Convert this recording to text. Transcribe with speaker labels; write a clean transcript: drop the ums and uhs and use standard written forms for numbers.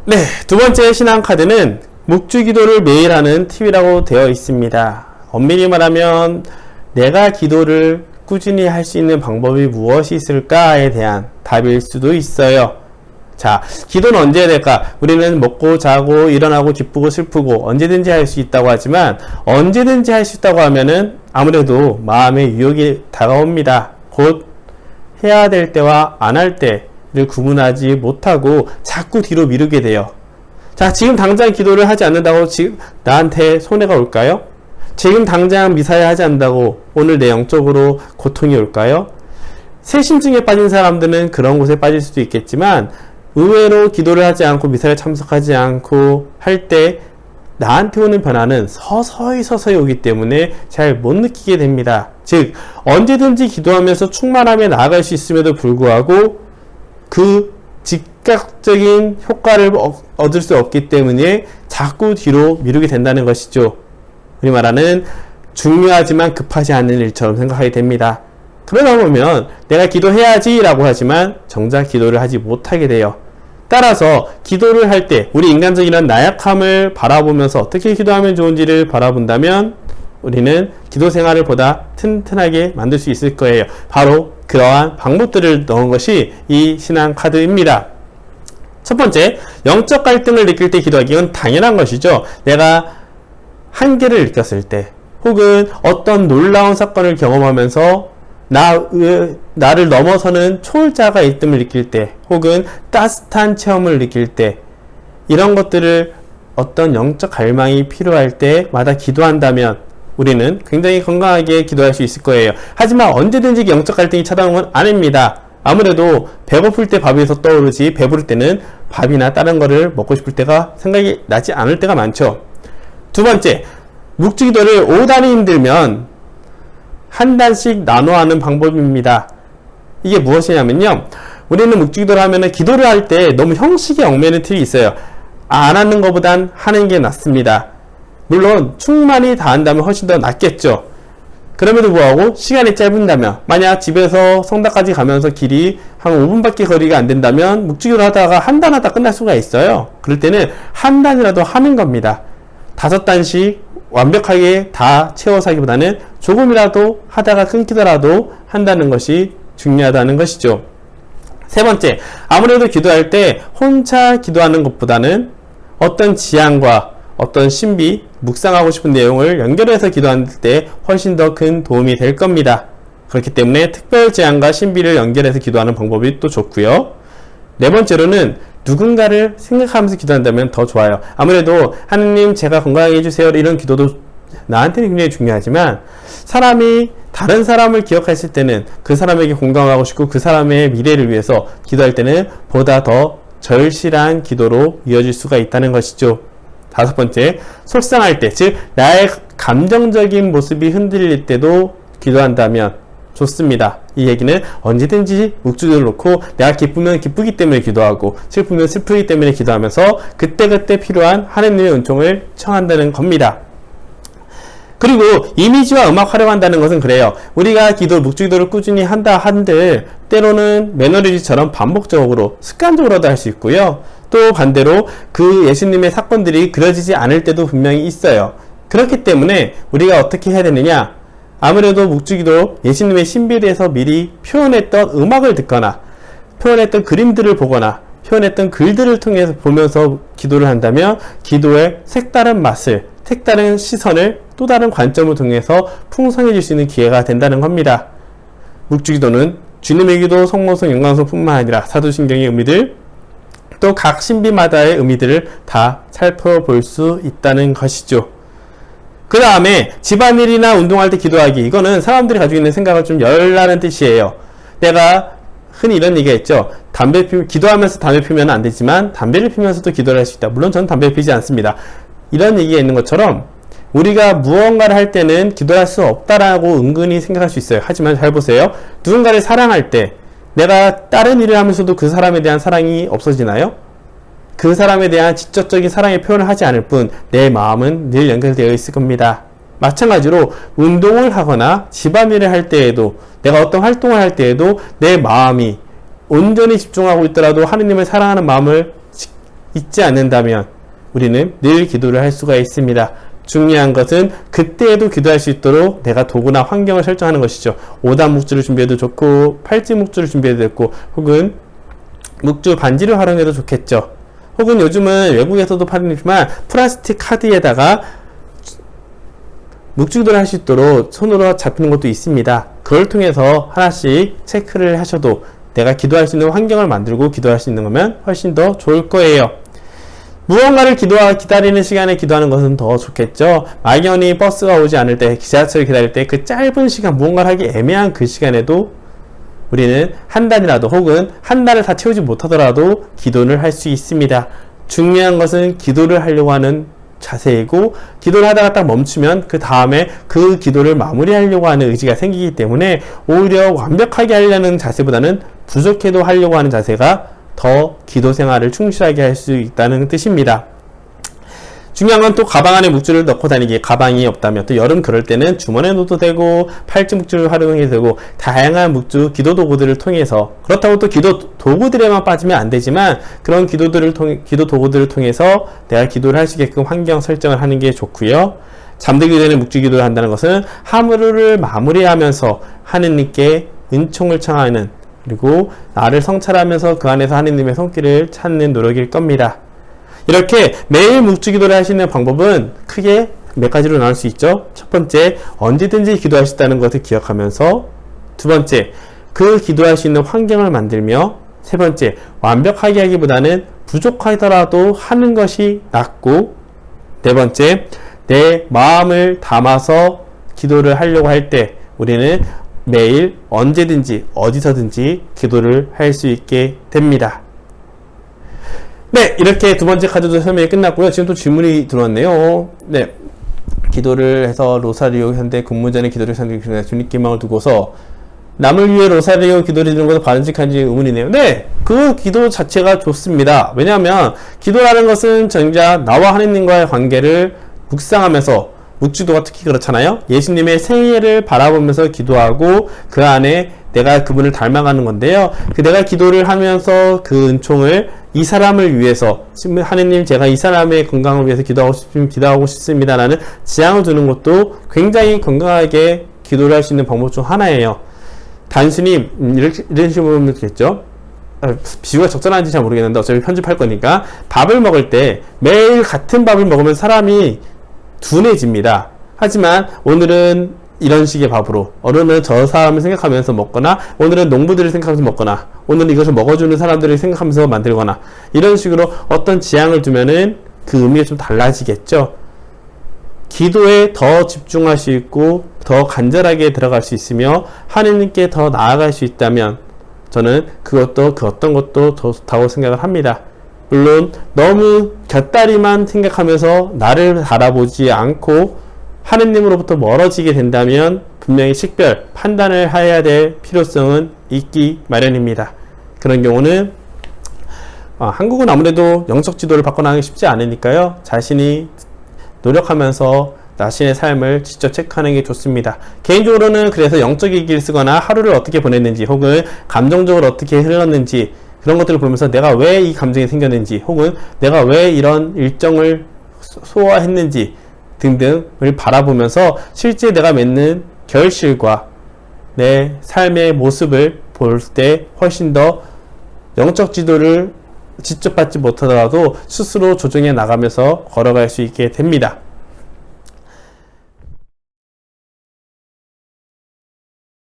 Speaker 1: 네, 두 번째 신앙카드는 묵주기도를 매일 하는 팁이라고 되어 있습니다. 엄밀히 말하면 내가 기도를 꾸준히 할 수 있는 방법이 무엇이 있을까에 대한 답일 수도 있어요. 자, 기도는 언제 해야 될까? 우리는 먹고 자고 일어나고 기쁘고 슬프고 언제든지 할 수 있다고 하지만 언제든지 할 수 있다고 하면은 아무래도 마음의 유혹이 다가옵니다. 곧 해야 될 때와 안 할 때를 구분하지 못하고 자꾸 뒤로 미루게 돼요. 자, 지금 당장 기도를 하지 않는다고 지금 나한테 손해가 올까요? 지금 당장 미사를 하지 않는다고 오늘 내 영적으로 고통이 올까요? 세심증에 빠진 사람들은 그런 곳에 빠질 수도 있겠지만 의외로 기도를 하지 않고 미사를 참석하지 않고 할 때 나한테 오는 변화는 서서히 오기 때문에 잘 못 느끼게 됩니다. 즉 언제든지 기도하면서 충만함에 나아갈 수 있음에도 불구하고 그 즉각적인 효과를 얻을 수 없기 때문에 자꾸 뒤로 미루게 된다는 것이죠. 우리 말하는 중요하지만 급하지 않는 일처럼 생각하게 됩니다. 그러다 보면 내가 기도해야지 라고 하지만 정작 기도를 하지 못하게 돼요. 따라서 기도를 할 때 우리 인간적인 나약함을 바라보면서 어떻게 기도하면 좋은지를 바라본다면 우리는 기도 생활을 보다 튼튼하게 만들 수 있을 거예요. 바로 그러한 방법들을 넣은 것이 이 신앙 카드입니다. 첫 번째, 영적 갈등을 느낄 때 기도하기. 이건 당연한 것이죠. 내가 한계를 느꼈을 때 혹은 어떤 놀라운 사건을 경험하면서 나를 넘어서는 초월자가 있음을 느낄 때 혹은 따뜻한 체험을 느낄 때 이런 것들을 어떤 영적 갈망이 필요할 때마다 기도한다면 우리는 굉장히 건강하게 기도할 수 있을 거예요. 하지만 언제든지 영적 갈등이 찾아오는 건 아닙니다. 아무래도 배고플 때 밥이 더 떠오르지 배부를 때는 밥이나 다른 거를 먹고 싶을 때가 생각이 나지 않을 때가 많죠. 두 번째, 묵주기도를 5단이 힘들면 한 단씩 나눠 하는 방법입니다. 이게 무엇이냐면요, 우리는 묵주기도를 하면은 기도를 할 때 너무 형식에 얽매이는 틀이 있어요. 안 하는 것보단 하는 게 낫습니다. 물론 충만히 다 한다면 훨씬 더 낫겠죠. 그럼에도 불구하고 시간이 짧은다면, 만약 집에서 성당까지 가면서 길이 한 5분밖에 거리가 안 된다면 묵주기도를 하다가 한 단 하다 끝날 수가 있어요. 그럴 때는 한 단이라도 하는 겁니다. 5단씩 완벽하게 다 채워서 하기보다는 조금이라도 하다가 끊기더라도 한다는 것이 중요하다는 것이죠. 세 번째, 아무래도 기도할 때 혼자 기도하는 것보다는 어떤 지향과 어떤 신비, 묵상하고 싶은 내용을 연결해서 기도할 때 훨씬 더 큰 도움이 될 겁니다. 그렇기 때문에 특별 지향과 신비를 연결해서 기도하는 방법이 또 좋고요. 네 번째로는 누군가를 생각하면서 기도한다면 더 좋아요. 아무래도 하느님 제가 건강하게 해주세요 이런 기도도 나한테는 굉장히 중요하지만 사람이 다른 사람을 기억했을 때는 그 사람에게 공감하고 싶고 그 사람의 미래를 위해서 기도할 때는 보다 더 절실한 기도로 이어질 수가 있다는 것이죠. 다섯 번째, 속상할 때, 즉 나의 감정적인 모습이 흔들릴 때도 기도한다면 좋습니다. 이 얘기는 언제든지 묵주기도를 놓고 내가 기쁘면 기쁘기 때문에 기도하고 슬프면 슬프기 때문에 기도하면서 그때그때 필요한 하느님의 은총을 청한다는 겁니다. 그리고 이미지와 음악 활용한다는 것은 그래요. 우리가 묵주기도를 꾸준히 한다 한들 때로는 매너리즘처럼 반복적으로 습관적으로도 할 수 있고요. 또 반대로 그 예수님의 사건들이 그려지지 않을 때도 분명히 있어요. 그렇기 때문에 우리가 어떻게 해야 되느냐, 아무래도 묵주기도 예수님의 신비에 대해서 미리 표현했던 음악을 듣거나 표현했던 그림들을 보거나 표현했던 글들을 통해서 보면서 기도를 한다면 기도의 색다른 맛을, 색다른 시선을 또 다른 관점을 통해서 풍성해질 수 있는 기회가 된다는 겁니다. 묵주기도는 주님의 기도, 성모성, 영광성 뿐만 아니라 사도신경의 의미들, 또 각 신비마다의 의미들을 다 살펴볼 수 있다는 것이죠. 그 다음에 집안일이나 운동할 때 기도하기, 이거는 사람들이 가지고 있는 생각을 좀 열라는 뜻이에요. 내가 흔히 이런 얘기가 있죠. 기도하면서 담배 피우면 안 되지만 담배를 피우면서도 기도를 할 수 있다. 물론 저는 담배를 피우지 않습니다. 이런 얘기가 있는 것처럼 우리가 무언가를 할 때는 기도할 수 없다라고 은근히 생각할 수 있어요. 하지만 잘 보세요. 누군가를 사랑할 때 내가 다른 일을 하면서도 그 사람에 대한 사랑이 없어지나요? 그 사람에 대한 직접적인 사랑의 표현을 하지 않을 뿐 내 마음은 늘 연결되어 있을 겁니다. 마찬가지로 운동을 하거나 집안일을 할 때에도, 내가 어떤 활동을 할 때에도 내 마음이 온전히 집중하고 있더라도 하느님을 사랑하는 마음을 있지 않는다면 우리는 늘 기도를 할 수가 있습니다. 중요한 것은 그때에도 기도할 수 있도록 내가 도구나 환경을 설정하는 것이죠. 5단 묵주를 준비해도 좋고 8지 묵주를 준비해도 됐고 혹은 묵주 반지를 활용해도 좋겠죠. 혹은 요즘은 외국에서도 팔리지만 플라스틱 카드에다가 묵주기도를 할 수 있도록 손으로 잡히는 것도 있습니다. 그걸 통해서 하나씩 체크를 하셔도 내가 기도할 수 있는 환경을 만들고 기도할 수 있는 거면 훨씬 더 좋을 거예요. 무언가를 기다리는 시간에 기도하는 것은 더 좋겠죠. 막연히 버스가 오지 않을 때, 지하철을 기다릴 때 그 짧은 시간, 무언가를 하기 애매한 그 시간에도 우리는 한 단이라도 혹은 한 달을 다 채우지 못하더라도 기도를 할 수 있습니다. 중요한 것은 기도를 하려고 하는 자세이고, 기도를 하다가 딱 멈추면 그 다음에 그 기도를 마무리하려고 하는 의지가 생기기 때문에 오히려 완벽하게 하려는 자세보다는 부족해도 하려고 하는 자세가 더 기도 생활을 충실하게 할 수 있다는 뜻입니다. 중요한 건 또 가방 안에 묵주를 넣고 다니기, 가방이 없다면 또 여름 그럴 때는 주머니에 넣어도 되고 팔찌 묵주를 활용해도 되고 다양한 묵주 기도 도구들을 통해서, 그렇다고 또 기도 도구들에만 빠지면 안 되지만 그런 기도 도구들을 통해서 내가 기도를 할 수 있게끔 환경 설정을 하는 게 좋고요. 잠들기 전에 묵주 기도를 한다는 것은 하루를 마무리하면서 하느님께 은총을 청하는, 그리고 나를 성찰하면서 그 안에서 하느님의 손길을 찾는 노력일 겁니다. 이렇게 매일 묵주기도를 하시는 방법은 크게 몇 가지로 나눌 수 있죠. 첫 번째, 언제든지 기도할 수 있다는 것을 기억하면서, 두 번째, 그 기도할 수 있는 환경을 만들며, 세 번째, 완벽하게 하기보다는 부족하더라도 하는 것이 낫고, 네 번째, 내 마음을 담아서 기도를 하려고 할 때 우리는 매일 언제든지 어디서든지 기도를 할 수 있게 됩니다. 네, 이렇게 두 번째 카드도 설명이 끝났고요. 지금 또 질문이 들어왔네요. 네, 기도를 해서 로사리오 현대 근무전의 기도를 상징하는 주님께 마음을 두고서 남을 위해 로사리오 기도를 드리는 것은 바람직한지 의문이네요. 네, 그 기도 자체가 좋습니다. 왜냐하면 기도라는 것은 정작 나와 하느님과의 관계를 묵상하면서, 묵주도가 특히 그렇잖아요. 예수님의 생애를 바라보면서 기도하고 그 안에 내가 그분을 닮아가는 건데요. 그 내가 기도를 하면서 그 은총을 이 사람을 위해서, 하느님 제가 이 사람의 건강을 위해서 기도하고 싶습니다 라는 지향을 두는 것도 굉장히 건강하게 기도를 할 수 있는 방법 중 하나예요. 단순히 이런 식으로 보면 되겠죠. 비유가 적절한지 잘 모르겠는데 어차피 편집할 거니까, 밥을 먹을 때 매일 같은 밥을 먹으면 사람이 둔해집니다. 하지만 오늘은 이런 식의 밥으로, 오늘은 저 사람을 생각하면서 먹거나, 오늘은 농부들을 생각하면서 먹거나, 오늘은 이것을 먹어주는 사람들을 생각하면서 만들거나, 이런 식으로 어떤 지향을 두면은 그 의미가 좀 달라지겠죠. 기도에 더 집중할 수 있고 더 간절하게 들어갈 수 있으며 하느님께 더 나아갈 수 있다면 저는 그것도 그 어떤 것도 더 좋다고 생각을 합니다. 물론 너무 곁다리만 생각하면서 나를 바라보지 않고 하느님으로부터 멀어지게 된다면 분명히 식별, 판단을 해야 될 필요성은 있기 마련입니다. 그런 경우는 한국은 아무래도 영적 지도를 받고 나가기 쉽지 않으니까요. 자신이 노력하면서 자신의 삶을 직접 체크하는 게 좋습니다. 개인적으로는 그래서 영적 일기를 쓰거나 하루를 어떻게 보냈는지 혹은 감정적으로 어떻게 흘렀는지 그런 것들을 보면서 내가 왜 이 감정이 생겼는지 혹은 내가 왜 이런 일정을 소화했는지 등등을 바라보면서 실제 내가 맺는 결실과 내 삶의 모습을 볼 때 훨씬 더 영적 지도를 직접 받지 못하더라도 스스로 조정해 나가면서 걸어갈 수 있게 됩니다.